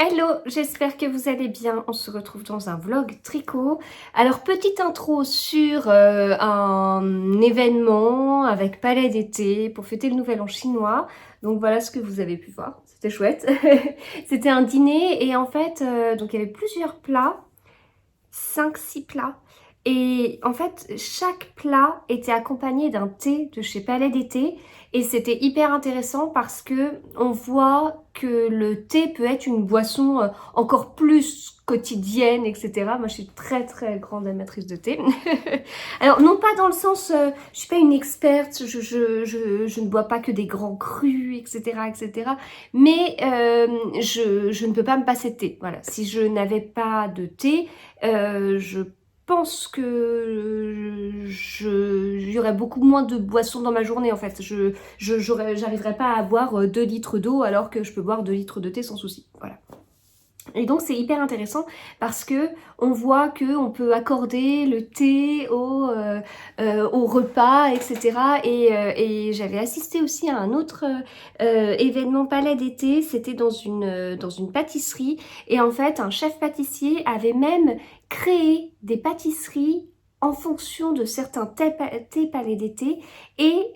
Hello, j'espère que vous allez bien. On se retrouve dans un vlog tricot. Alors, petite intro sur un événement avec palais d'été pour fêter le nouvel an chinois. Donc voilà ce que vous avez pu voir. C'était chouette. C'était un dîner et en fait, donc il y avait plusieurs plats, 5-6 plats. Et en fait, chaque plat était accompagné d'un thé de chez Palais d'été. Et c'était hyper intéressant parce que on voit que le thé peut être une boisson encore plus quotidienne, etc. Moi, je suis très très grande amatrice de thé. Alors, non pas dans le sens, je suis pas une experte, je ne bois pas que des grands crus, etc., etc. Mais je ne peux pas me passer de thé. Voilà, si je n'avais pas de thé, je pense que il y aurait beaucoup moins de boissons dans ma journée en fait. J'arriverais pas à boire 2 litres d'eau alors que je peux boire 2 litres de thé sans souci. Voilà. Et donc c'est hyper intéressant parce que on voit que on peut accorder le thé au repas, etc. Et j'avais assisté aussi à un autre événement palais d'été. C'était dans une pâtisserie et en fait un chef pâtissier avait même créé des pâtisseries en fonction de certains thés palais d'été et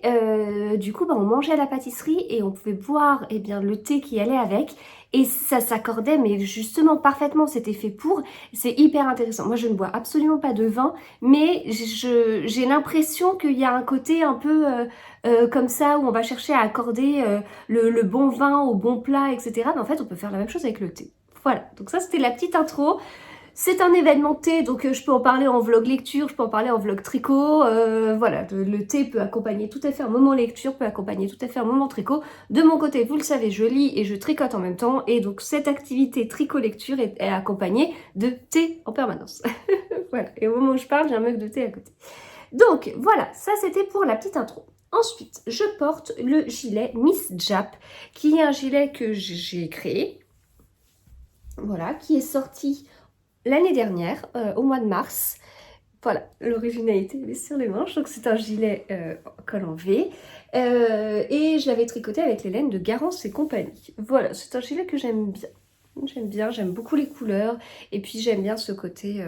du coup on mangeait à la pâtisserie et on pouvait boire le thé qui allait avec. Et ça s'accordait, mais justement parfaitement, c'était fait pour. C'est hyper intéressant. Moi, je ne bois absolument pas de vin, mais j'ai l'impression qu'il y a un côté un peu comme ça, où on va chercher à accorder le bon vin au bon plat, etc. Mais en fait, on peut faire la même chose avec le thé. Voilà, donc ça, c'était la petite intro. C'est un événement thé, donc je peux en parler en vlog lecture, je peux en parler en vlog tricot. Voilà, le thé peut accompagner tout à fait un moment lecture, peut accompagner tout à fait un moment tricot. De mon côté, vous le savez, je lis et je tricote en même temps. Et donc cette activité tricot-lecture est accompagnée de thé en permanence. Voilà, et au moment où je parle, j'ai un mug de thé à côté. Donc voilà, ça c'était pour la petite intro. Ensuite, je porte le gilet Miss Jap, qui est un gilet que j'ai créé. Voilà, qui est sorti l'année dernière, au mois de mars. Voilà, l'originalité elle est sur les manches. Donc c'est un gilet col en V. Et je l'avais tricoté avec les laines de Garance et compagnie. Voilà, c'est un gilet que j'aime bien. J'aime bien, j'aime beaucoup les couleurs. Et puis j'aime bien ce côté...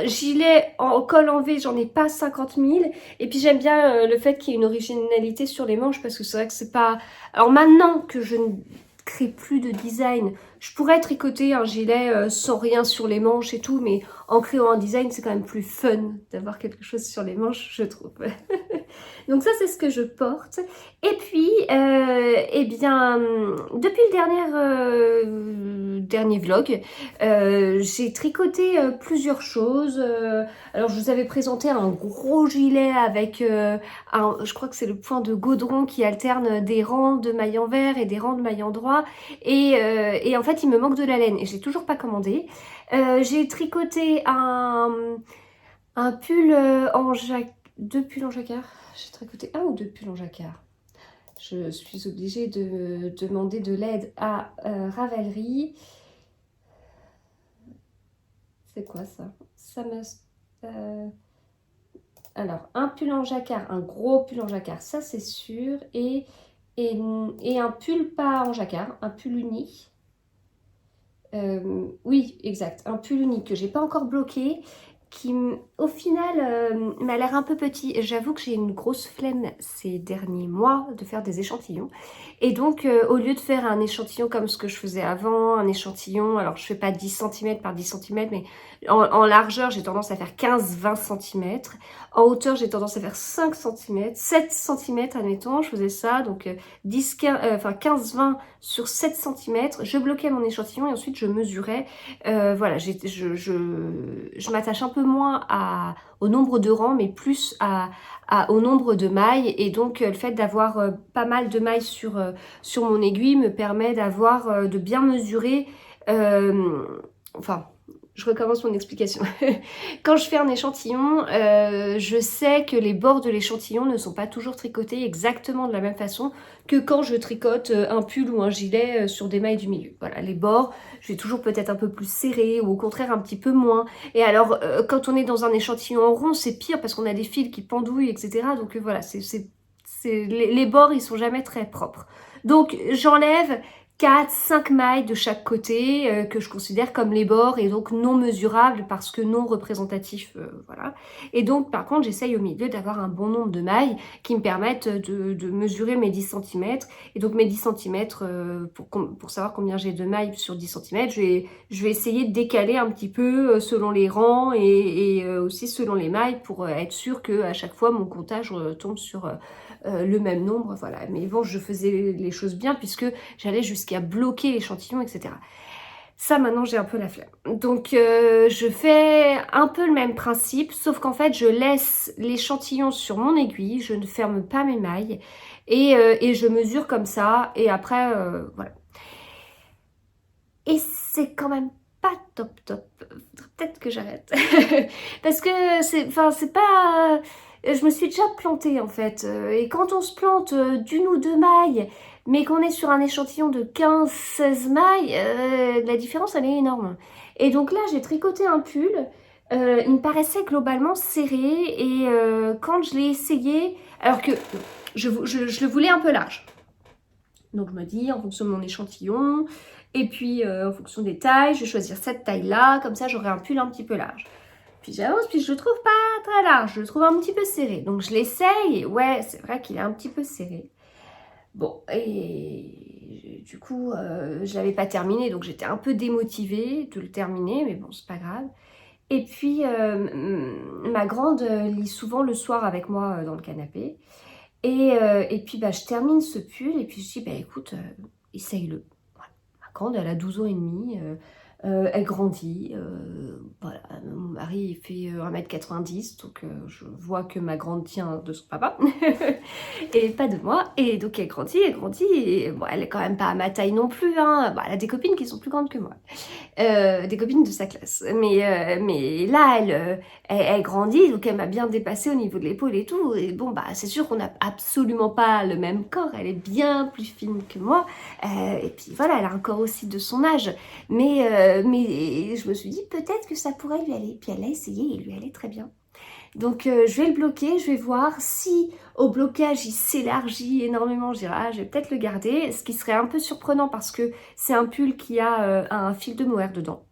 gilet en col en V, j'en ai pas 50 000. Et puis j'aime bien le fait qu'il y ait une originalité sur les manches. Parce que c'est vrai que c'est pas... Alors maintenant que je ne crée plus de design, je pourrais tricoter un gilet sans rien sur les manches et tout, mais en créant un design, c'est quand même plus fun d'avoir quelque chose sur les manches, je trouve. Donc ça, c'est ce que je porte. Et puis, depuis le dernier vlog, j'ai tricoté plusieurs choses. Alors, je vous avais présenté un gros gilet avec, je crois que c'est le point de godron qui alterne des rangs de mailles envers et des rangs de mailles en droit. Et en fait, il me manque de la laine et je l'ai toujours pas commandé. J'ai tricoté un pull deux pulls en jacquard. J'ai tricoté un ou deux pulls en jacquard. Je suis obligée de demander de l'aide à Ravelry. C'est quoi ça? Alors, un pull en jacquard, un gros pull en jacquard, ça c'est sûr. Et un pull pas en jacquard, un pull uni. Oui, exact, un pull uni que j'ai pas encore bloqué, qui au final m'a l'air un peu petit. J'avoue que j'ai une grosse flemme ces derniers mois de faire des échantillons. Et donc au lieu de faire un échantillon comme ce que je faisais avant, un échantillon, alors je fais pas 10 cm par 10 cm, mais en largeur j'ai tendance à faire 15-20 cm. En hauteur j'ai tendance à faire 5 cm, 7 cm admettons, je faisais ça, donc 15-20 sur 7 cm. Je bloquais mon échantillon et ensuite je mesurais. Voilà, je m'attache un peu moins au nombre de rangs, mais plus au nombre de mailles. Et donc, le fait d'avoir pas mal de mailles sur mon aiguille me permet de bien mesurer. Enfin, je recommence mon explication. Quand je fais un échantillon, je sais que les bords de l'échantillon ne sont pas toujours tricotés exactement de la même façon que quand je tricote un pull ou un gilet sur des mailles du milieu. Voilà, les bords, je vais toujours peut-être un peu plus serré ou au contraire un petit peu moins. Et alors, quand on est dans un échantillon en rond, c'est pire parce qu'on a des fils qui pendouillent, etc. Donc voilà, les bords, ils sont jamais très propres. Donc, j'enlève 4, 5 mailles de chaque côté que je considère comme les bords et donc non mesurables parce que non représentatifs, voilà. Et donc par contre j'essaye au milieu d'avoir un bon nombre de mailles qui me permettent de mesurer mes 10 centimètres. Et donc mes 10 centimètres, pour savoir combien j'ai de mailles sur 10 centimètres, je vais essayer de décaler un petit peu selon les rangs et aussi selon les mailles pour être sûr que à chaque fois mon comptage tombe sur le même nombre, voilà. Mais bon, je faisais les choses bien puisque j'allais jusqu'à bloquer l'échantillon, etc. Ça, maintenant, j'ai un peu la flemme. Donc, je fais un peu le même principe, sauf qu'en fait, je laisse l'échantillon sur mon aiguille, je ne ferme pas mes mailles et je mesure comme ça. Et après, voilà. Et c'est quand même pas top top. Faudrait peut-être que j'arrête. Parce que c'est pas... Je me suis déjà plantée en fait. Et quand on se plante d'une ou deux mailles, mais qu'on est sur un échantillon de 15-16 mailles, la différence elle est énorme. Et donc là j'ai tricoté un pull. Il me paraissait globalement serré et quand je l'ai essayé, alors que je le voulais un peu large. Donc je me dis, en fonction de mon échantillon, et puis en fonction des tailles, je vais choisir cette taille-là, comme ça j'aurai un pull un petit peu large. Puis j'avance, puis je le trouve pas très large, je le trouve un petit peu serré. Donc je l'essaye, et ouais, c'est vrai qu'il est un petit peu serré. Bon, et du coup, je l'avais pas terminé, donc j'étais un peu démotivée de le terminer, mais bon, c'est pas grave. Et puis, ma grande lit souvent le soir avec moi dans le canapé. Et puis, bah, je termine ce pull et puis je dis, bah, écoute, essaye-le. Voilà. Ma grande, elle a 12 ans et demi, elle grandit. Voilà. Mon mari, il fait 1,90 m, donc je vois que ma grande tient de son papa et pas de moi. Et donc, elle grandit, et bon, elle est quand même pas à ma taille non plus, hein. Bon, elle a des copines qui sont plus grandes que moi. Des copines de sa classe. Mais là, elle grandit, donc elle m'a bien dépassée au niveau de l'épaule et tout. Et bon, bah, c'est sûr qu'on n'a absolument pas le même corps. Elle est bien plus fine que moi. Et puis voilà, elle a un corps aussi de son âge. Mais je me suis dit, peut-être que ça pourrait lui aller. Puis elle a essayé et lui allait très bien. Donc je vais le bloquer, je vais voir si au blocage il s'élargit énormément, je dirais ah, je vais peut-être le garder, ce qui serait un peu surprenant parce que c'est un pull qui a un fil de mohair dedans.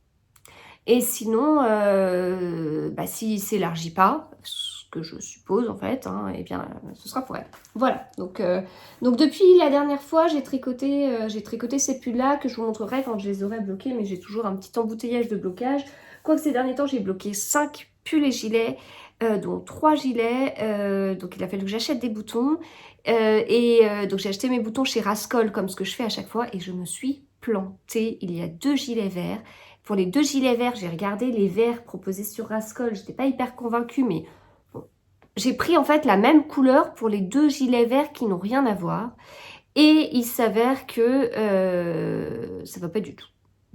Et sinon, bah, s'il s'élargit pas, ce que je suppose en fait, hein, eh bien ce sera pour elle. Voilà, donc depuis la dernière fois j'ai tricoté ces pulls là que je vous montrerai quand je les aurai bloqués, mais j'ai toujours un petit embouteillage de blocage. Quoique ces derniers temps j'ai bloqué 5 pulls et gilets, dont 3 gilets, donc il a fallu que j'achète des boutons. Donc j'ai acheté mes boutons chez Rascol comme ce que je fais à chaque fois et je me suis plantée. Il y a 2 gilets verts. Pour les 2 gilets verts, j'ai regardé les verts proposés sur Rascol. J'étais pas hyper convaincue, mais bon. J'ai pris en fait la même couleur pour les 2 gilets verts qui n'ont rien à voir. Et il s'avère que ça va pas du tout.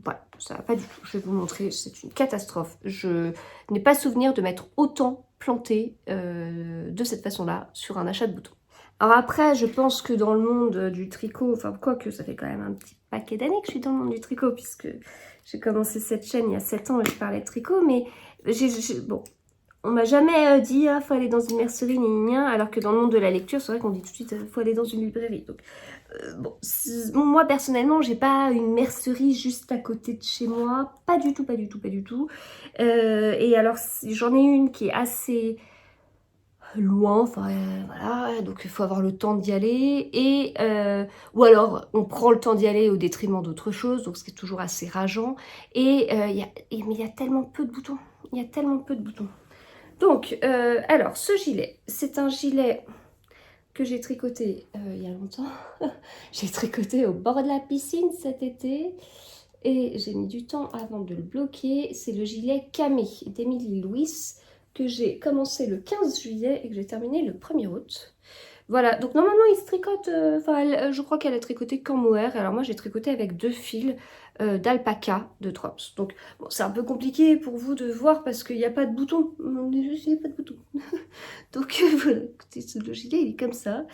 Voilà, ça va pas du tout. Je vais vous montrer, c'est une catastrophe. Je n'ai pas souvenir de m'être autant plantée de cette façon-là sur un achat de boutons. Alors après, je pense que dans le monde du tricot, enfin quoique ça fait quand même un petit paquet d'années que je suis dans le monde du tricot, puisque j'ai commencé cette chaîne il y a 7 ans et je parlais de tricot, mais bon, on m'a jamais dit ah faut aller dans une mercerie ni rien, alors que dans le monde de la lecture, c'est vrai qu'on dit tout de suite faut aller dans une librairie. Donc bon, moi personnellement, j'ai pas une mercerie juste à côté de chez moi, pas du tout, pas du tout, pas du tout. Et alors j'en ai une qui est assez loin, enfin voilà, donc il faut avoir le temps d'y aller, ou alors on prend le temps d'y aller au détriment d'autres choses, donc ce qui est toujours assez rageant, mais il y a tellement peu de boutons, il y a tellement peu de boutons. Donc, alors ce gilet, c'est un gilet que j'ai tricoté il y a longtemps, j'ai tricoté au bord de la piscine cet été, et j'ai mis du temps avant de le bloquer. C'est le gilet Camé d'Émilie Louis, que j'ai commencé le 15 juillet et que j'ai terminé le 1er août. Voilà, donc normalement il se tricote, je crois qu'elle a tricoté qu'en mohair, alors moi j'ai tricoté avec 2 fils d'alpaca de Trops. Donc bon, c'est un peu compliqué pour vous de voir parce qu'il n'y a pas de bouton, il n'y a pas de bouton. Donc voilà, écoutez, le gilet il est comme ça.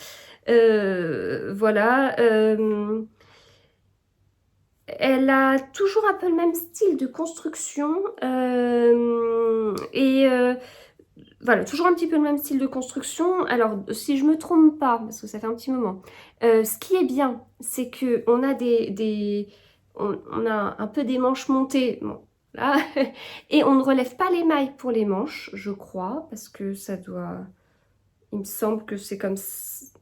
Voilà. Elle a toujours un peu le même style de construction Voilà, toujours un petit peu le même style de construction. Alors, si je me trompe pas, parce que ça fait un petit moment, ce qui est bien, c'est que on a on a un peu des manches montées, bon, là, et on ne relève pas les mailles pour les manches, je crois, parce que ça doit... Il me semble que c'est comme...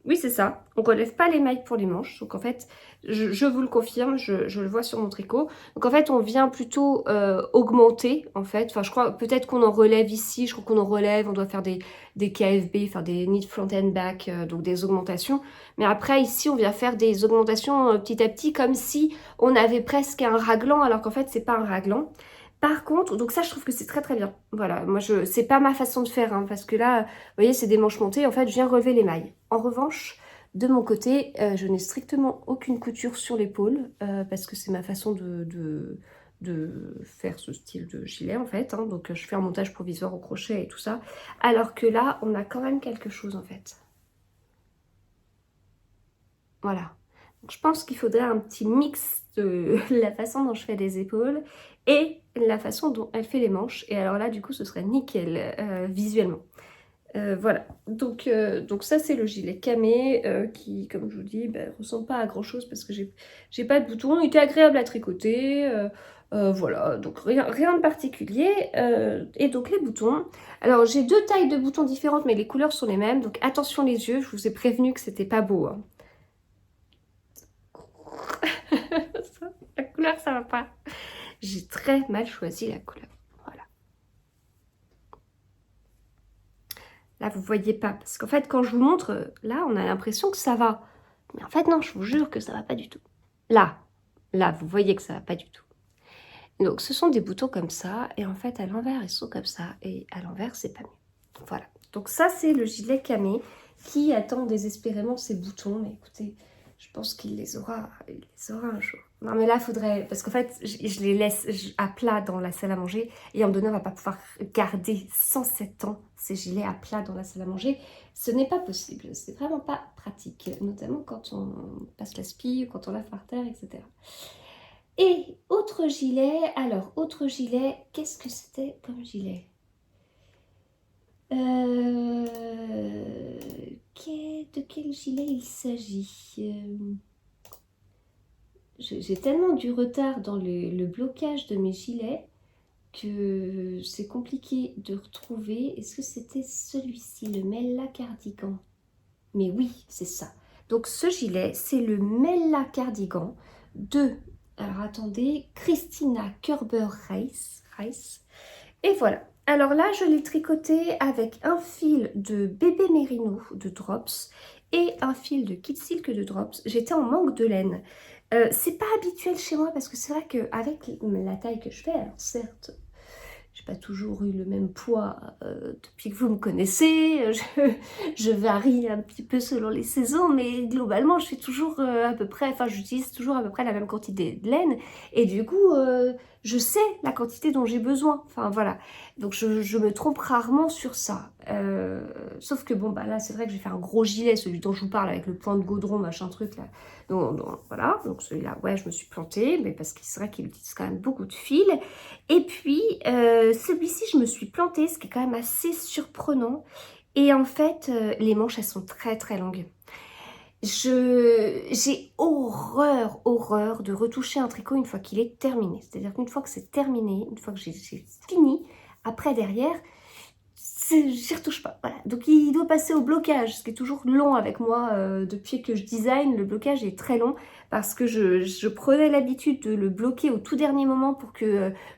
Oui, c'est ça. On relève pas les mailles pour les manches. Donc en fait, je vous le confirme, je le vois sur mon tricot. Donc en fait, on vient plutôt augmenter, en fait. Enfin, je crois peut-être qu'on en relève ici. Je crois qu'on en relève. On doit faire des KFB, faire des knit front and back, donc des augmentations. Mais après, ici, on vient faire des augmentations petit à petit, comme si on avait presque un raglan, alors qu'en fait, c'est pas un raglan. Par contre, donc ça je trouve que c'est très très bien. Voilà, moi c'est pas ma façon de faire, hein, parce que là, vous voyez, c'est des manches montées, en fait je viens relever les mailles. En revanche, de mon côté, je n'ai strictement aucune couture sur l'épaule, parce que c'est ma façon de faire ce style de gilet en fait, hein. Donc je fais un montage provisoire au crochet et tout ça. Alors que là, on a quand même quelque chose en fait. Voilà. Donc, je pense qu'il faudrait un petit mix de la façon dont je fais les épaules et la façon dont elle fait les manches. Et alors là, du coup, ce serait nickel visuellement. Voilà. Donc ça, c'est le gilet camé qui, comme je vous dis, ressemble pas à grand chose parce que j'ai pas de boutons. Il était agréable à tricoter. Voilà, donc rien de particulier. Et donc les boutons. Alors j'ai deux tailles de boutons différentes, mais les couleurs sont les mêmes. Donc attention les yeux, je vous ai prévenu que c'était pas beau, hein. La couleur, ça va pas. J'ai très mal choisi la couleur. Voilà. Là, vous voyez pas. Parce qu'en fait, quand je vous montre, là, on a l'impression que ça va. Mais en fait, non, je vous jure que ça va pas du tout. Là, vous voyez que ça va pas du tout. Donc, ce sont des boutons comme ça. Et en fait, à l'envers, ils sont comme ça. Et à l'envers, c'est pas mieux. Voilà. Donc ça, c'est le gilet camé qui attend désespérément ses boutons. Mais écoutez, je pense qu'il les aura un jour. Non mais là, il faudrait... Parce qu'en fait, je les laisse à plat dans la salle à manger. Et à un moment donné, on va pas pouvoir garder 107 ans ces gilets à plat dans la salle à manger. Ce n'est pas possible. C'est vraiment pas pratique. Notamment quand on passe la spie, quand on lave par terre, etc. Et autre gilet... Alors, autre gilet... Qu'est-ce que c'était comme gilet ? De quel gilet il s'agit? J'ai tellement du retard dans le blocage de mes gilets que c'est compliqué de retrouver. Est-ce que c'était celui-ci, le Mella Cardigan? Mais oui, c'est ça. Donc ce gilet, c'est le Mella Cardigan de, alors attendez, Christina Kerber-Rice. Et voilà. Alors là, je l'ai tricoté avec un fil de bébé mérino de Drops et un fil de Kid Silk de Drops. J'étais en manque de laine. C'est pas habituel chez moi parce que c'est vrai qu'avec la taille que je fais, alors certes, j'ai pas toujours eu le même poids depuis que vous me connaissez. Je varie un petit peu selon les saisons, mais globalement, je fais toujours à peu près, enfin, j'utilise toujours à peu près la même quantité de laine. Et du coup, je sais la quantité dont j'ai besoin. Enfin, voilà. Donc, je me trompe rarement sur ça. Sauf que, bon, bah là, c'est vrai que j'ai fait un gros gilet, celui dont je vous parle, avec le point de gaudron, machin truc, là. Donc voilà. Donc, celui-là, ouais, je me suis plantée, mais parce que c'est vrai qu'il utilise quand même beaucoup de fils. Et puis, celui-ci, je me suis plantée, ce qui est quand même assez surprenant. Et en fait, les manches, elles sont très très longues. J'ai horreur de retoucher un tricot une fois qu'il est terminé. C'est-à-dire qu'une fois que c'est terminé, une fois que j'ai fini, après derrière, j'y retouche pas. Voilà. Donc il doit passer au blocage, ce qui est toujours long avec moi depuis que je design. Le blocage est très long parce que je prenais l'habitude de le bloquer au tout dernier moment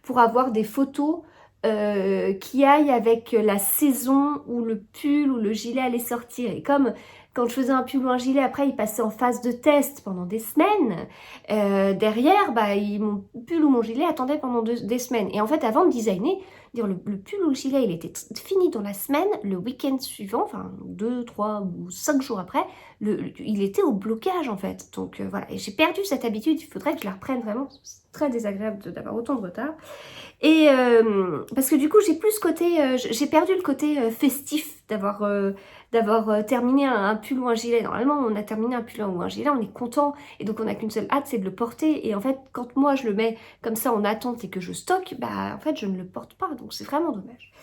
pour avoir des photos qui aillent avec la saison où le pull ou le gilet allait sortir. Et comme quand je faisais un pull ou un gilet, après il passait en phase de test pendant des semaines, derrière, mon pull ou mon gilet attendait pendant des semaines. Et en fait, avant de designer, le pull ou le gilet, il était fini dans la semaine, le week-end suivant, enfin 2, 3 ou 5 jours après, il était au blocage en fait. Donc voilà, et j'ai perdu cette habitude, il faudrait que je la reprenne vraiment. C'est très désagréable d'avoir autant de retard. Et parce que du coup, j'ai plus ce côté, j'ai perdu le côté festif d'avoir terminé un pull ou un gilet. Normalement, on a terminé un pull ou un gilet, on est content. Et donc, on n'a qu'une seule hâte, c'est de le porter. Et en fait, quand moi, je le mets comme ça en attente et que je stocke, en fait, je ne le porte pas. Donc, c'est vraiment dommage.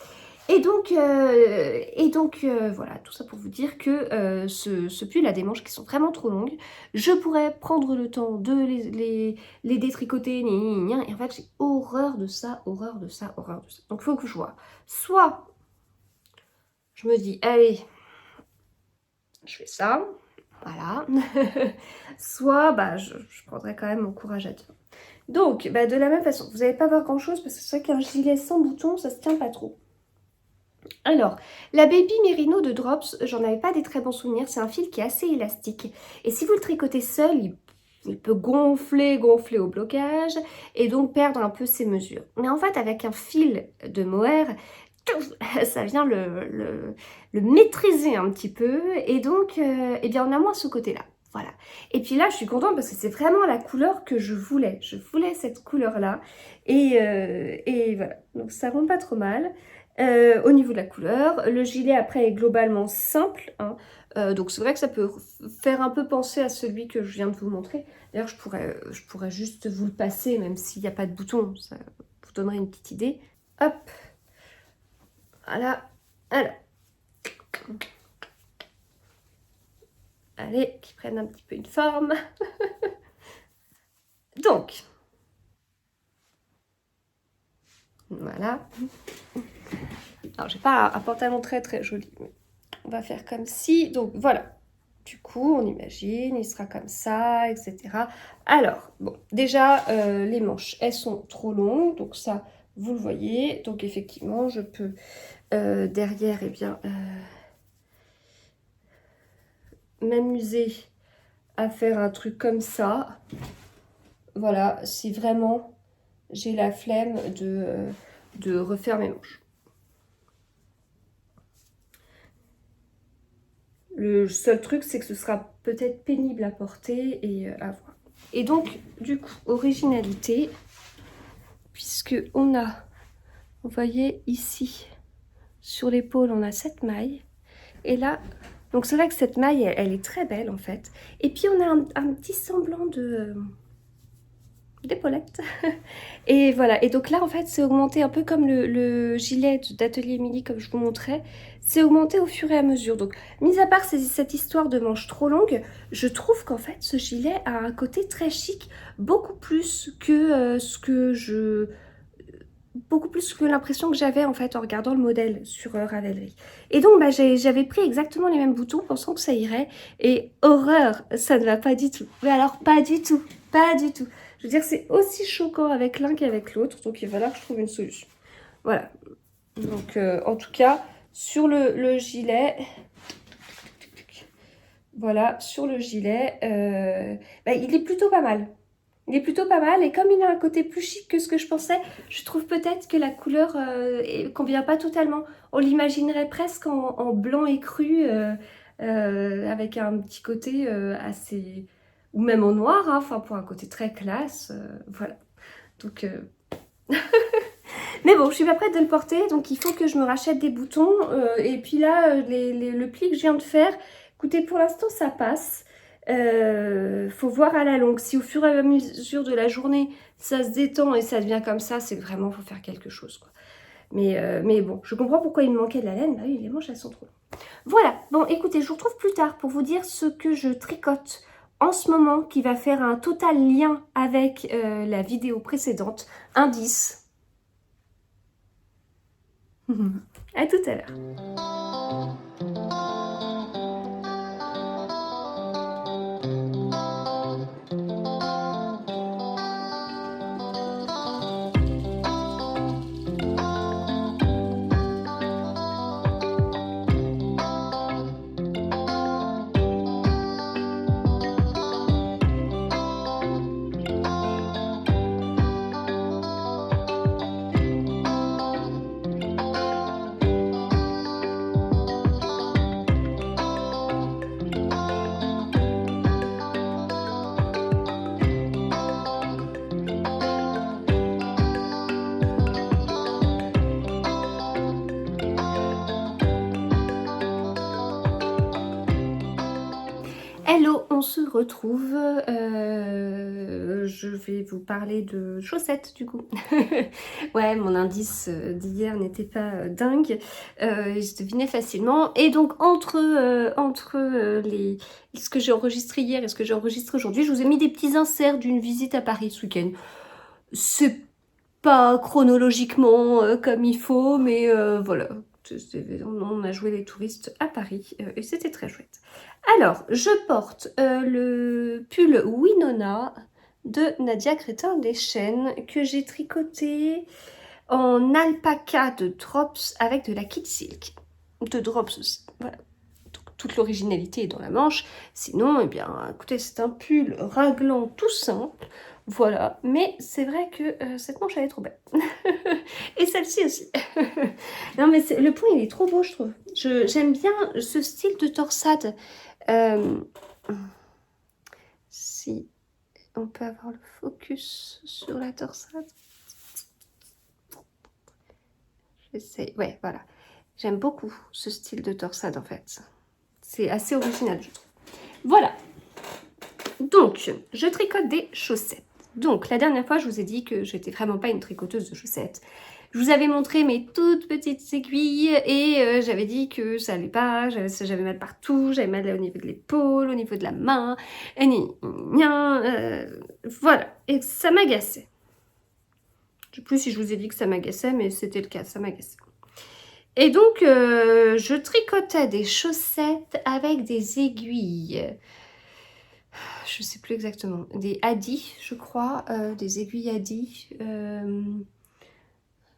Voilà, tout ça pour vous dire que ce pull a des manches qui sont vraiment trop longues. Je pourrais prendre le temps de les détricoter, et en fait j'ai horreur de ça, horreur de ça, horreur de ça. Donc il faut que je vois. Soit je me dis, allez, je fais ça, voilà. Soit bah, je prendrai quand même mon courage à deux. Donc, bah, de la même façon, vous n'allez pas voir grand chose parce que c'est vrai qu'un gilet sans bouton, ça se tient pas trop. Alors, la Baby Merino de Drops, j'en avais pas des très bons souvenirs. C'est un fil qui est assez élastique. Et si vous le tricotez seul, il peut gonfler au blocage et donc perdre un peu ses mesures. Mais en fait, avec un fil de mohair, ça vient le maîtriser un petit peu. Et donc, eh bien, on a moins ce côté-là. Voilà. Et puis là, je suis contente parce que c'est vraiment la couleur que je voulais. Je voulais cette couleur-là. Et voilà. Donc, ça rend pas trop mal. Au niveau de la couleur, le gilet après est globalement simple, hein. Donc c'est vrai que ça peut faire un peu penser à celui que je viens de vous montrer. D'ailleurs je pourrais juste vous le passer même s'il n'y a pas de bouton, ça vous donnerait une petite idée. Hop, voilà, alors. Allez, qu'ils prennent un petit peu une forme. Donc, voilà. Alors j'ai pas un pantalon très très joli, mais on va faire comme si, donc voilà. Du coup, on imagine, il sera comme ça, etc. Alors, bon, déjà, les manches, elles sont trop longues, donc ça, vous le voyez. Donc, effectivement, je peux, derrière, eh bien, m'amuser à faire un truc comme ça. Voilà, si vraiment j'ai la flemme de refaire mes manches. Le seul truc, c'est que ce sera peut-être pénible à porter et à voir. Et donc, du coup, originalité, puisque on a, vous voyez ici, sur l'épaule, on a cette maille. Et là, donc c'est vrai que cette maille, elle est très belle en fait. Et puis on a un petit semblant de d'épaulette. Et voilà, et donc là en fait c'est augmenté un peu comme le gilet d'Atelier Émilie comme je vous montrais. C'est augmenté au fur et à mesure. Donc mis à part cette histoire de manches trop longues, je trouve qu'en fait ce gilet a un côté très chic, beaucoup plus que beaucoup plus que l'impression que j'avais en fait en regardant le modèle sur Ravelry. Et donc bah, j'avais pris exactement les mêmes boutons pensant que ça irait. Et horreur, ça ne va pas du tout. Mais alors pas du tout, pas du tout. Je veux dire, c'est aussi choquant avec l'un qu'avec l'autre, donc il va falloir que je trouve une solution. Voilà. Donc, en tout cas, sur le gilet, voilà, sur le gilet, bah, il est plutôt pas mal. Il est plutôt pas mal, et comme il a un côté plus chic que ce que je pensais, je trouve peut-être que la couleur convient pas totalement. On l'imaginerait presque en blanc écru, avec un petit côté assez... ou même en noir, hein, enfin pour un côté très classe, voilà. Donc, mais bon, je suis pas prête de le porter, donc il faut que je me rachète des boutons. Et puis là, le pli que je viens de faire, écoutez, pour l'instant ça passe. Faut voir à la longue. Si au fur et à mesure de la journée, ça se détend et ça devient comme ça, c'est que vraiment, faut faire quelque chose, quoi. Mais bon, je comprends pourquoi il me manquait de la laine. Bah oui, les manches, elles sont trop longues. Voilà, bon, écoutez, je vous retrouve plus tard pour vous dire ce que je tricote en ce moment, qui va faire un total lien avec la vidéo précédente. Indice. À tout à l'heure. Hello, on se retrouve. Je vais vous parler de chaussettes du coup. Ouais, mon indice d'hier n'était pas dingue. Je devinais facilement. Et donc entre ce que j'ai enregistré hier et ce que j'ai enregistré aujourd'hui, je vous ai mis des petits inserts d'une visite à Paris ce week-end. C'est pas chronologiquement comme il faut, mais voilà. On a joué les touristes à Paris et c'était très chouette. Alors, je porte le pull Winona de Nadia Crétin des Chênes que j'ai tricoté en alpaca de Drops avec de la kit silk. De Drops aussi, voilà. Donc, toute l'originalité est dans la manche. Sinon, eh bien, écoutez, c'est un pull raglan tout simple. Voilà, mais c'est vrai que cette manche elle est trop belle. Et celle-ci aussi. Non mais le point il est trop beau je trouve. J'aime bien ce style de torsade. Euh, si on peut avoir le focus sur la torsade. J'essaie, ouais voilà. J'aime beaucoup ce style de torsade en fait. C'est assez original je trouve. Voilà. Donc, je tricote des chaussettes. Donc, la dernière fois, je vous ai dit que j'étais vraiment pas une tricoteuse de chaussettes. Je vous avais montré mes toutes petites aiguilles et j'avais dit que ça allait pas, j'avais mal partout, j'avais mal au niveau de l'épaule, au niveau de la main, voilà, et ça m'agaçait. Je ne sais plus si je vous ai dit que ça m'agaçait, mais c'était le cas, ça m'agaçait. Et donc, je tricotais des chaussettes avec des aiguilles. Je sais plus exactement, des Adi, je crois, des aiguilles Adi.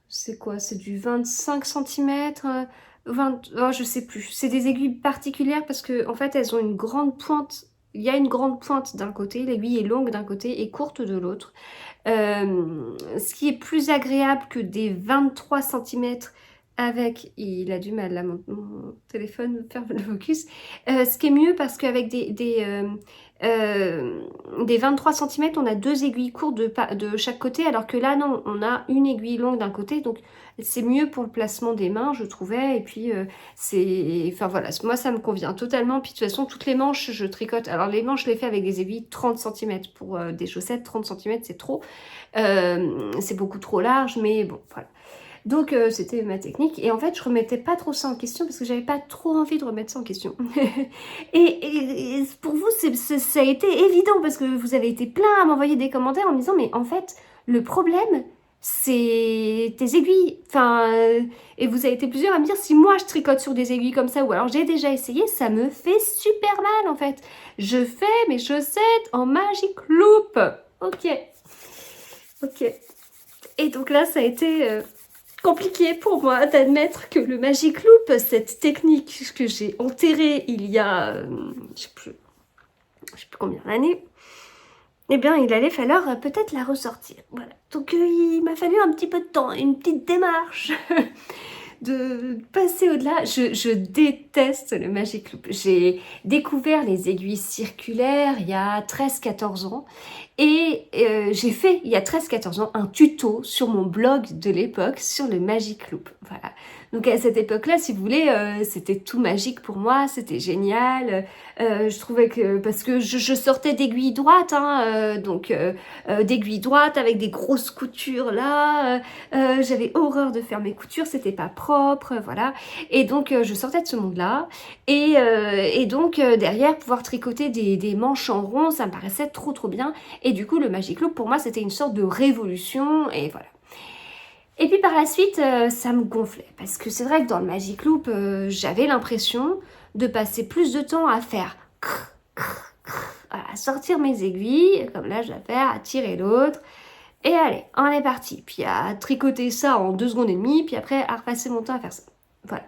C'est quoi? C'est du 25 cm, 20, oh, je sais plus. C'est des aiguilles particulières parce que en fait, elles ont une grande pointe. Il y a une grande pointe d'un côté, l'aiguille est longue d'un côté et courte de l'autre. Ce qui est plus agréable que des 23 cm avec, il a du mal là, mon téléphone ferme le focus, ce qui est mieux parce qu'avec des 23 cm, on a deux aiguilles courtes de chaque côté, alors que là, non, on a une aiguille longue d'un côté, donc c'est mieux pour le placement des mains, je trouvais, et puis enfin voilà, moi ça me convient totalement, puis de toute façon, toutes les manches, je tricote, alors les manches, je les fais avec des aiguilles 30 cm, pour des chaussettes, 30 cm, c'est trop, c'est beaucoup trop large, mais bon, voilà. Donc c'était ma technique et en fait je remettais pas trop ça en question parce que j'avais pas trop envie de remettre ça en question. et pour vous ça a été évident parce que vous avez été plein à m'envoyer des commentaires en me disant mais en fait le problème c'est tes aiguilles. Enfin et vous avez été plusieurs à me dire si moi je tricote sur des aiguilles comme ça ou alors j'ai déjà essayé, ça me fait super mal en fait. Je fais mes chaussettes en Magic Loop. Ok. Et donc là ça a été compliqué pour moi d'admettre que le Magic Loop, cette technique que j'ai enterrée il y a, je sais plus combien d'années, eh bien il allait falloir peut-être la ressortir. Voilà. Donc il m'a fallu un petit peu de temps, une petite démarche de passer au-delà. Je déteste le Magic Loop. J'ai découvert les aiguilles circulaires il y a 13-14 ans et j'ai fait il y a 13-14 ans un tuto sur mon blog de l'époque sur le Magic Loop. Voilà. Donc à cette époque-là, si vous voulez, c'était tout magique pour moi, c'était génial. Je trouvais que, parce que je sortais d'aiguilles droites, hein, donc d'aiguilles droites avec des grosses coutures là. J'avais horreur de faire mes coutures, c'était pas propre, voilà. Et donc je sortais de ce monde-là. Et donc derrière, pouvoir tricoter des manches en rond, ça me paraissait trop bien. Et du coup, le Magic Loop, pour moi, c'était une sorte de révolution, et voilà. Et puis par la suite, ça me gonflait. Parce que c'est vrai que dans le Magic Loop, j'avais l'impression de passer plus de temps à faire à sortir mes aiguilles, comme là je vais faire, à tirer l'autre. Et allez, on est parti. Puis à tricoter ça en 2 secondes et demie, puis après à repasser mon temps à faire ça. Voilà.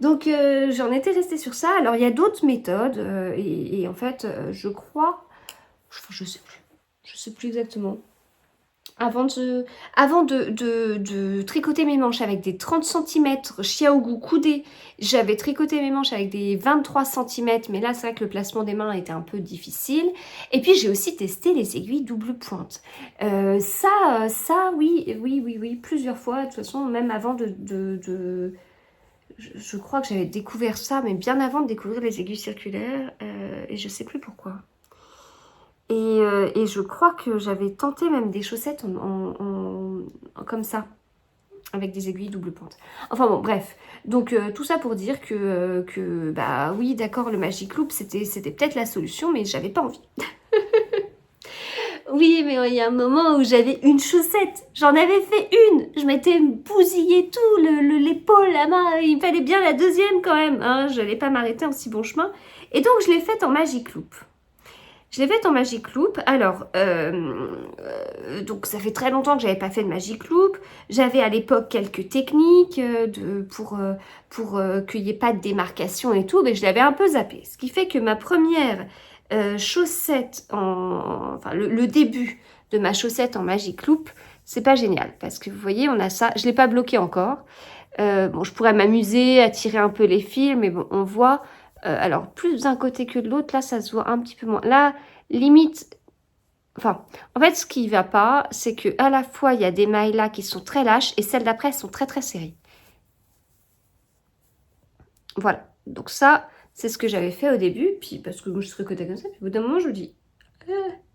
Donc j'en étais restée sur ça. Alors il y a d'autres méthodes, et en fait, je crois, je sais plus exactement. Avant de tricoter mes manches avec des 30 cm Xiaogu coudés, j'avais tricoté mes manches avec des 23 cm, mais là c'est vrai que le placement des mains était un peu difficile. Et puis j'ai aussi testé les aiguilles double pointe. Ça oui, plusieurs fois, de toute façon, même avant je crois que j'avais découvert ça, mais bien avant de découvrir les aiguilles circulaires. et je sais plus pourquoi. Et je crois que j'avais tenté même des chaussettes comme ça, avec des aiguilles double pointe. Enfin bon, bref. Donc tout ça pour dire que bah oui, d'accord, le Magic Loop, c'était peut-être la solution, mais j'avais pas envie. Oui, mais il y a un moment où j'avais une chaussette. J'en avais fait une. Je m'étais bousillé tout, l'épaule, la main. Il me fallait bien la deuxième quand même. Hein. Je n'allais pas m'arrêter en si bon chemin. Et donc, je l'ai faite en Magic Loop. Je l'ai faite en Magic Loop. Alors, donc ça fait très longtemps que j'avais pas fait de Magic Loop. J'avais à l'époque quelques techniques pour qu'il n'y ait pas de démarcation et tout, mais je l'avais un peu zappé. Ce qui fait que ma première chaussette, enfin le début de ma chaussette en Magic Loop, c'est pas génial. Parce que vous voyez, on a ça. Je l'ai pas bloqué encore. Bon, je pourrais m'amuser à tirer un peu les fils, mais bon, on voit... alors, plus d'un côté que de l'autre, là, ça se voit un petit peu moins. Là, limite... Enfin, en fait, ce qui ne va pas, c'est que à la fois, il y a des mailles là qui sont très lâches et celles d'après, elles sont très, très serrées. Voilà. Donc ça, c'est ce que j'avais fait au début. Puis, parce que moi, je tricotais comme ça. Puis, au bout d'un moment, je me dis...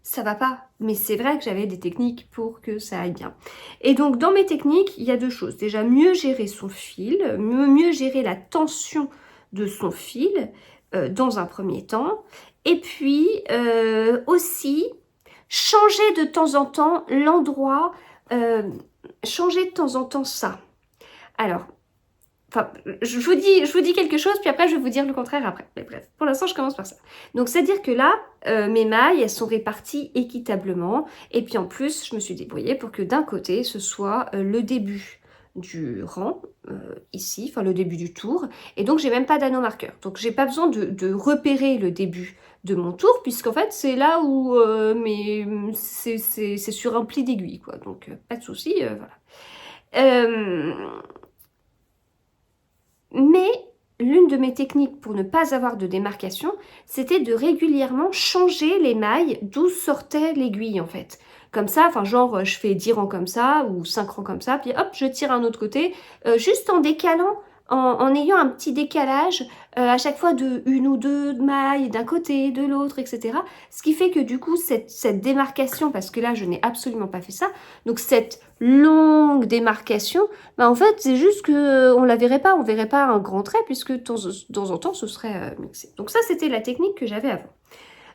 ça va pas. Mais c'est vrai que j'avais des techniques pour que ça aille bien. Et donc, dans mes techniques, il y a deux choses. Déjà, mieux gérer son fil, mieux gérer la tension de son fil dans un premier temps. Et puis, aussi, changer de temps en temps l'endroit, changer de temps en temps ça. Alors, enfin, je vous dis quelque chose, puis après, je vais vous dire le contraire après. Mais bref, pour l'instant, je commence par ça. Donc, c'est-à-dire que là, mes mailles, elles sont réparties équitablement. Et puis, en plus, je me suis débrouillée pour que d'un côté, ce soit le début du rang, ici, enfin, le début du tour. Et donc, j'ai même pas d'anneau marqueur. Donc, j'ai pas besoin de repérer le début de mon tour, puisqu'en fait, c'est là où c'est sur un pli d'aiguille, quoi. Donc, pas de souci, voilà. Mais l'une de mes techniques pour ne pas avoir de démarcation, c'était de régulièrement changer les mailles d'où sortait l'aiguille en fait. Comme ça, enfin genre je fais 10 rangs comme ça ou 5 rangs comme ça, puis hop, je tire un autre côté, juste en décalant, en ayant un petit décalage à chaque fois de une ou deux mailles d'un côté, de l'autre, etc. Ce qui fait que du coup, cette démarcation, parce que là, je n'ai absolument pas fait ça, donc cette longue démarcation, bah en fait, c'est juste que on la verrait pas, on verrait pas un grand trait, puisque de temps en temps, ce serait mixé. Donc ça, c'était la technique que j'avais avant.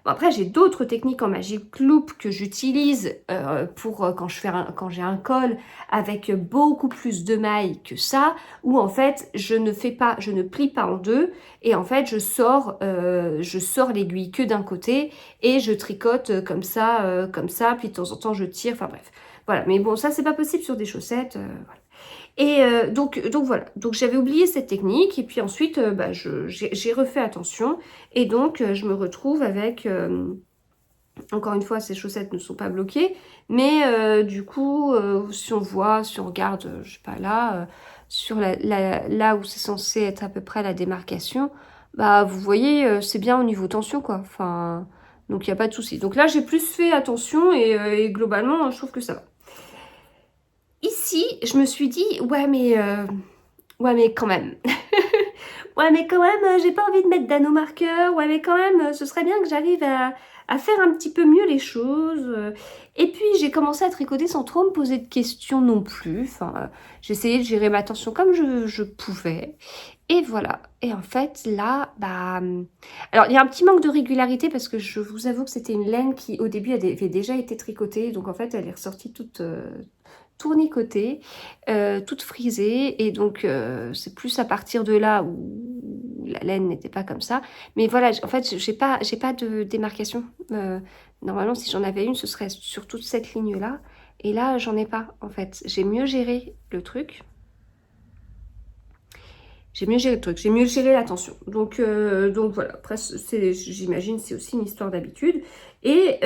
Bon, après, j'ai d'autres techniques en Magic Loop que j'utilise pour quand j'ai un col avec beaucoup plus de mailles que ça, où en fait, je ne plie pas en deux, et en fait, je sors l'aiguille que d'un côté, et je tricote comme ça, puis de temps en temps, je tire, enfin bref. Voilà, mais bon, ça, c'est pas possible sur des chaussettes, voilà. Et donc voilà, donc j'avais oublié cette technique et puis ensuite bah, j'ai refait attention et donc je me retrouve avec, encore une fois ces chaussettes ne sont pas bloquées, mais du coup si on regarde, je sais pas là, sur là où c'est censé être à peu près la démarcation, bah vous voyez c'est bien au niveau tension quoi, enfin donc il n'y a pas de souci. Donc là j'ai plus fait attention et globalement je trouve que ça va. Ici, je me suis dit, ouais, mais quand même. Ouais, mais quand même, j'ai pas envie de mettre d'anneau marqueur. Ouais, mais quand même, ce serait bien que j'arrive à faire un petit peu mieux les choses. Et puis, j'ai commencé à tricoter sans trop me poser de questions non plus. Enfin, j'ai essayé de gérer ma tension comme je pouvais. Et voilà. Et en fait, là, bah... Alors, il y a un petit manque de régularité parce que je vous avoue que c'était une laine qui, au début, avait déjà été tricotée. Donc, en fait, elle est ressortie toute... tournicotée, toute frisée et donc c'est plus à partir de là où la laine n'était pas comme ça. Mais voilà, en fait, j'ai pas de démarcation. Normalement, si j'en avais une, ce serait sur toute cette ligne-là. Et là, j'en ai pas, en fait. J'ai mieux géré le truc. J'ai mieux géré la tension. Donc voilà, après, j'imagine c'est aussi une histoire d'habitude. Et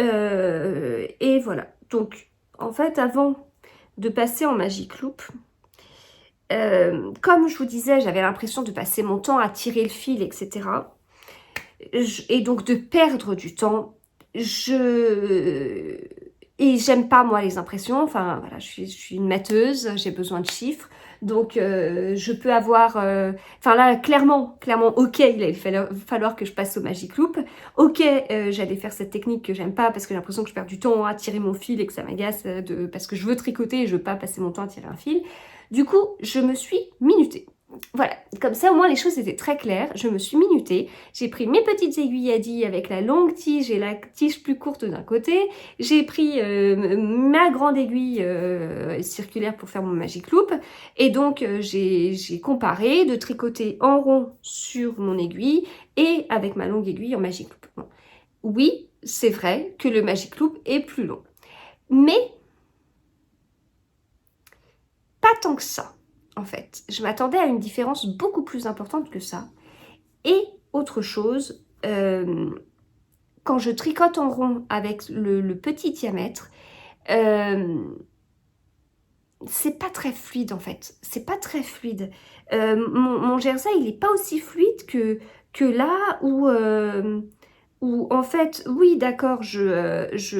voilà. Donc, en fait, avant de passer en Magic Loop. Comme je vous disais, j'avais l'impression de passer mon temps à tirer le fil, etc. Et donc de perdre du temps. Et j'aime pas, moi, les impressions. Enfin, voilà, je suis une matheuse, j'ai besoin de chiffres. Donc, je peux avoir... Enfin, là, clairement, ok, il allait falloir que je passe au Magic Loop. Ok, j'allais faire cette technique que j'aime pas parce que j'ai l'impression que je perds du temps à tirer mon fil et que ça m'agace parce que je veux tricoter et je veux pas passer mon temps à tirer un fil. Du coup, je me suis minutée. Voilà, comme ça au moins les choses étaient très claires, je me suis minutée, j'ai pris mes petites aiguilles Yadi avec la longue tige et la tige plus courte d'un côté, j'ai pris ma grande aiguille circulaire pour faire mon Magic Loop, et donc j'ai comparé de tricoter en rond sur mon aiguille et avec ma longue aiguille en Magic Loop. Bon. Oui, c'est vrai que le Magic Loop est plus long, mais pas tant que ça. En fait, je m'attendais à une différence beaucoup plus importante que ça. Et autre chose, quand je tricote en rond avec le petit diamètre, c'est pas très fluide en fait. C'est pas très fluide. Mon jersey, il est pas aussi fluide que là où en fait, oui, d'accord, qu'est-ce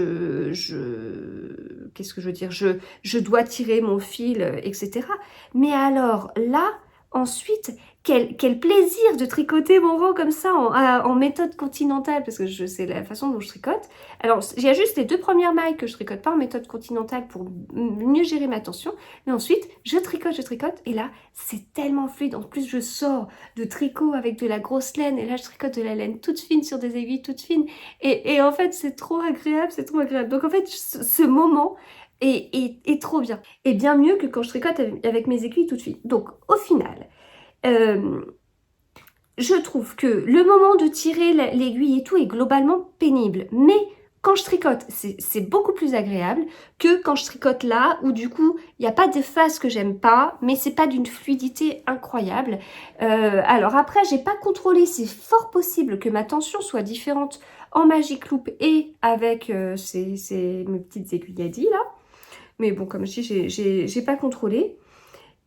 que je veux dire, je dois tirer mon fil, etc. Mais alors là, ensuite, quel plaisir de tricoter mon rang comme ça en méthode continentale, parce que c'est la façon dont je tricote. Alors, il y a juste les 2 premières mailles que je tricote pas en méthode continentale pour mieux gérer ma tension. Mais ensuite, je tricote, et là, c'est tellement fluide. En plus, je sors de tricot avec de la grosse laine, et là, je tricote de la laine toute fine sur des aiguilles toutes fines. Et en fait, c'est trop agréable, c'est trop agréable. Donc, en fait, ce moment est trop bien. Et bien mieux que quand je tricote avec mes aiguilles toutes fines. Donc, au final... je trouve que le moment de tirer l'aiguille et tout est globalement pénible, mais quand je tricote, c'est beaucoup plus agréable que quand je tricote là, où du coup, il n'y a pas de face que j'aime pas, mais c'est pas d'une fluidité incroyable. Alors après, j'ai pas contrôlé, c'est fort possible que ma tension soit différente en Magic Loop et avec mes petites aiguilles à là. Mais bon, comme je dis, j'ai pas contrôlé.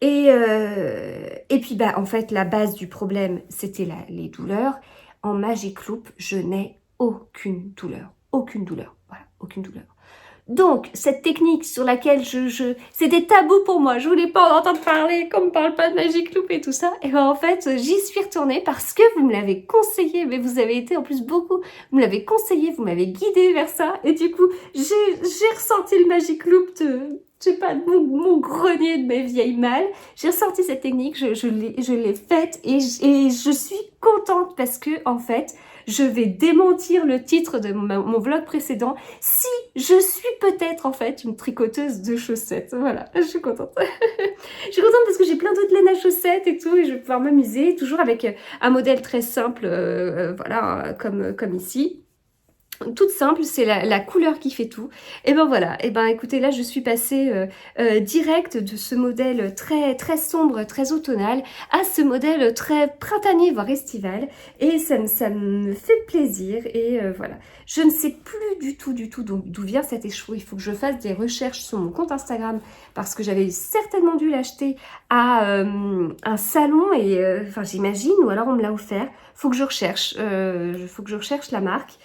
Et puis, bah, en fait, la base du problème, c'était les douleurs. En Magic Loop, je n'ai aucune douleur. Aucune douleur. Voilà, aucune douleur. Donc, cette technique sur laquelle c'était tabou pour moi, je voulais pas en entendre parler, qu'on me parle pas de Magic Loop et tout ça, et ben en fait, j'y suis retournée parce que vous me l'avez conseillé, mais vous avez été en plus beaucoup, vous me l'avez conseillé, vous m'avez guidée vers ça, et du coup, j'ai ressenti le Magic Loop de, je sais pas, de mon grenier de mes vieilles malles. J'ai ressorti cette technique, je l'ai faite, et je suis contente parce que, en fait, je vais démentir le titre de mon vlog précédent. Si je suis peut-être en fait une tricoteuse de chaussettes. Voilà, je suis contente. Je suis contente parce que j'ai plein d'autres laines à chaussettes et tout, et je vais pouvoir m'amuser, toujours avec un modèle très simple, voilà, comme ici. Toute simple, c'est la couleur qui fait tout. Et ben voilà, et ben écoutez, là je suis passée direct de ce modèle très très sombre, très automnal, à ce modèle très printanier, voire estival. Et ça me fait plaisir, et voilà. Je ne sais plus du tout d'où vient cet écheveau. Il faut que je fasse des recherches sur mon compte Instagram, parce que j'avais certainement dû l'acheter à un salon, et enfin j'imagine, ou alors on me l'a offert. Faut que je recherche la marque.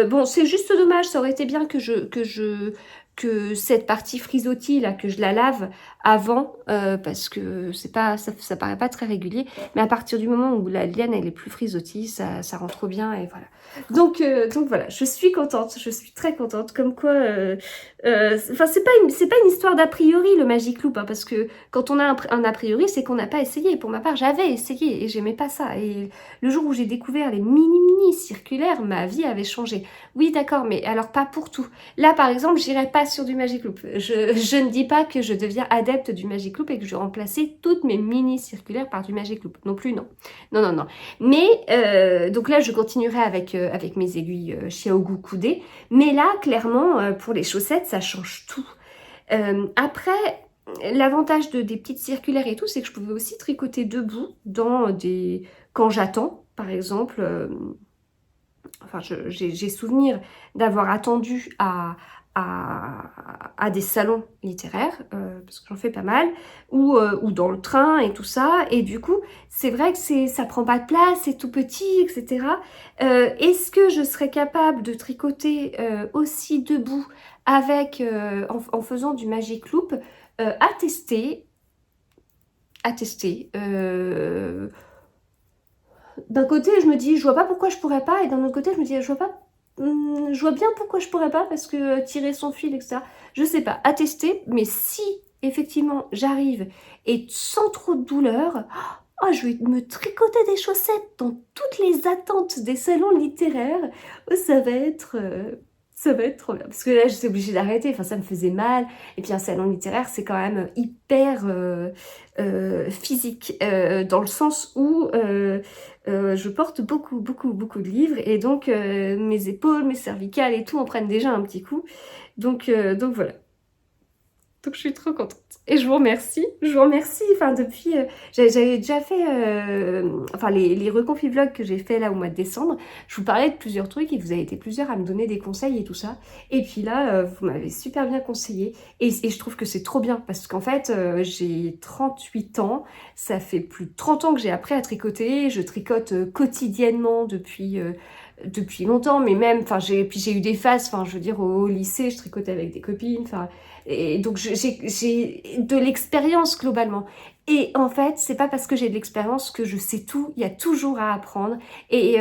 Bon, c'est juste dommage, ça aurait été bien que cette partie frisottis là, que je la lave avant, parce que c'est pas, ça paraît pas très régulier, mais à partir du moment où la laine elle est plus frisottis, ça rend trop bien, et voilà. Donc voilà, je suis contente, je suis très contente, comme quoi, enfin c'est pas une histoire d'a priori le Magic Loop, hein, parce que quand on a un a priori, c'est qu'on n'a pas essayé. Pour ma part, j'avais essayé et j'aimais pas ça, et le jour où j'ai découvert les mini circulaires, ma vie avait changé. Oui, d'accord, mais alors pas pour tout. Là, par exemple, j'irai pas sur du Magic Loop. Je ne dis pas que je deviens adepte du Magic Loop et que je vais remplacer toutes mes mini circulaires par du Magic Loop. Non plus, non. Non. Mais, donc là, je continuerai avec mes aiguilles Xiaogu coudées. Mais là, clairement, pour les chaussettes, ça change tout. Après... L'avantage des petites circulaires et tout, c'est que je pouvais aussi tricoter debout quand j'attends, par exemple. Enfin, j'ai souvenir d'avoir attendu à à des salons littéraires, parce que j'en fais pas mal, ou dans le train et tout ça, et du coup, c'est vrai que ça prend pas de place, c'est tout petit, etc. Est-ce que je serais capable de tricoter aussi debout avec, en faisant du Magic Loop? À tester, à tester. D'un côté, je me dis, je vois pas pourquoi je pourrais pas, et d'un autre côté, je me dis, je vois bien pourquoi je pourrais pas, parce que tirer son fil, etc. Je sais pas, à tester, mais si effectivement j'arrive et sans trop de douleur, oh, je vais me tricoter des chaussettes dans toutes les attentes des salons littéraires. Oh, ça va être trop bien. Parce que là, j'étais obligée d'arrêter, enfin ça me faisait mal. Et puis un salon littéraire, c'est quand même hyper physique, dans le sens où je porte beaucoup de livres, et donc mes épaules, mes cervicales et tout en prennent déjà un petit coup. Donc voilà. Donc je suis trop contente. Et je vous remercie. Je vous remercie. Enfin, depuis... j'avais déjà fait... enfin, les reconfis vlogs que j'ai fait là au mois de décembre. Je vous parlais de plusieurs trucs et vous avez été plusieurs à me donner des conseils et tout ça. Et puis là, vous m'avez super bien conseillé. Et je trouve que c'est trop bien parce qu'en fait, j'ai 38 ans. Ça fait plus de 30 ans que j'ai appris à tricoter. Je tricote quotidiennement depuis longtemps, mais même, enfin, j'ai eu des phases, enfin, je veux dire, au lycée, je tricotais avec des copines, enfin, et donc j'ai de l'expérience globalement. Et en fait, c'est pas parce que j'ai de l'expérience que je sais tout, il y a toujours à apprendre, et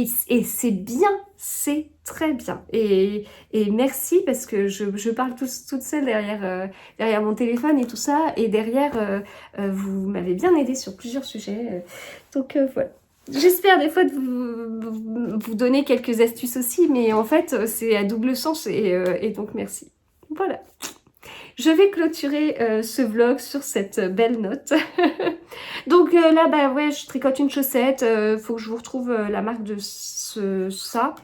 c'est bien, c'est très bien. Et merci parce que je parle toute seule derrière mon téléphone et tout ça, et derrière, vous m'avez bien aidé sur plusieurs sujets, donc voilà. J'espère des fois de vous donner quelques astuces aussi, mais en fait, c'est à double sens, et donc merci. Voilà. Je vais clôturer ce vlog sur cette belle note. Donc là, bah ouais, je tricote une chaussette. Faut que je vous retrouve la marque de ça.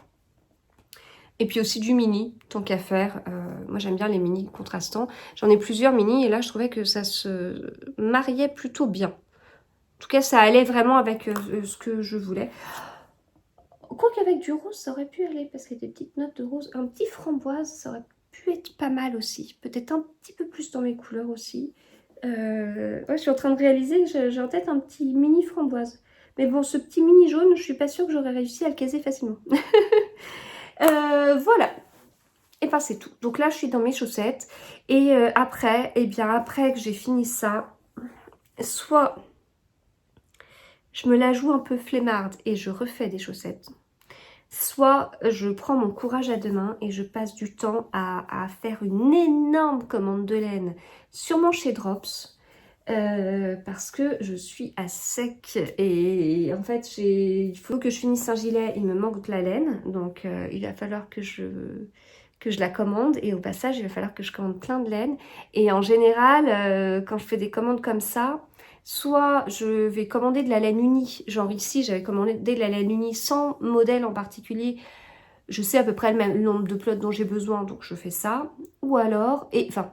Et puis aussi du mini, tant qu'à faire. Moi, j'aime bien les mini contrastants. J'en ai plusieurs mini, et là, je trouvais que ça se mariait plutôt bien. En tout cas, ça allait vraiment avec ce que je voulais. Quoi qu'avec du rose, ça aurait pu aller, parce qu'il y a des petites notes de rose. Un petit framboise, ça aurait pu être pas mal aussi. Peut-être un petit peu plus dans mes couleurs aussi. Ouais, je suis en train de réaliser que j'ai en tête un petit mini framboise. Mais bon, ce petit mini jaune, je suis pas sûre que j'aurais réussi à le caser facilement. Voilà. Et ben c'est tout. Donc là, je suis dans mes chaussettes. Et après, eh bien après que j'ai fini ça, soit je me la joue un peu flemmarde et je refais des chaussettes, soit je prends mon courage à deux mains et je passe du temps à faire une énorme commande de laine, sûrement chez Drops, parce que je suis à sec, et en fait il faut que je finisse un gilet, il me manque de la laine, donc il va falloir que je la commande, et au passage il va falloir que je commande plein de laine. Et en général, quand je fais des commandes comme ça, soit je vais commander de la laine unie, genre ici j'avais commandé de la laine unie sans modèle en particulier, je sais à peu près le même nombre de plots dont j'ai besoin, donc je fais ça. Ou alors, enfin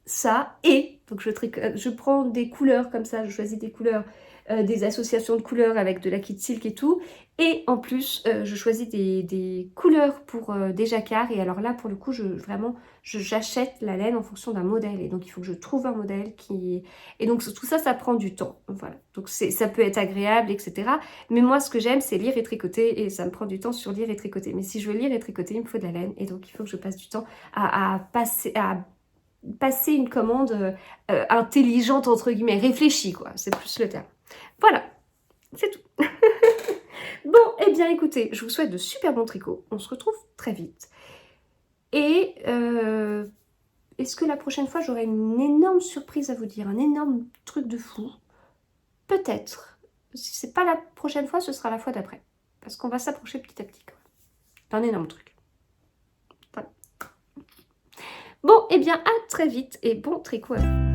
ça, et donc je prends des couleurs comme ça, je choisis des couleurs, des associations de couleurs avec de la kit silk et tout, et en plus je choisis des couleurs pour des jacquards. Et alors là pour le coup j'achète la laine en fonction d'un modèle, et donc il faut que je trouve un modèle qui... Et donc tout ça, ça prend du temps, voilà. Donc ça peut être agréable, etc. Mais moi ce que j'aime, c'est lire et tricoter, et ça me prend du temps sur lire et tricoter. Mais si je veux lire et tricoter, il me faut de la laine, et donc il faut que je passe du temps à passer une commande intelligente, entre guillemets, réfléchie, quoi. C'est plus le terme. Voilà, c'est tout. Bon, eh bien, écoutez, je vous souhaite de super bons tricots. On se retrouve très vite. Et est-ce que la prochaine fois, j'aurai une énorme surprise à vous dire, un énorme truc de fou? Peut-être. Si c'est pas la prochaine fois, ce sera la fois d'après. Parce qu'on va s'approcher petit à petit, quand même, d'un énorme truc. Voilà. Bon, eh bien, à très vite, et bon tricot à vous.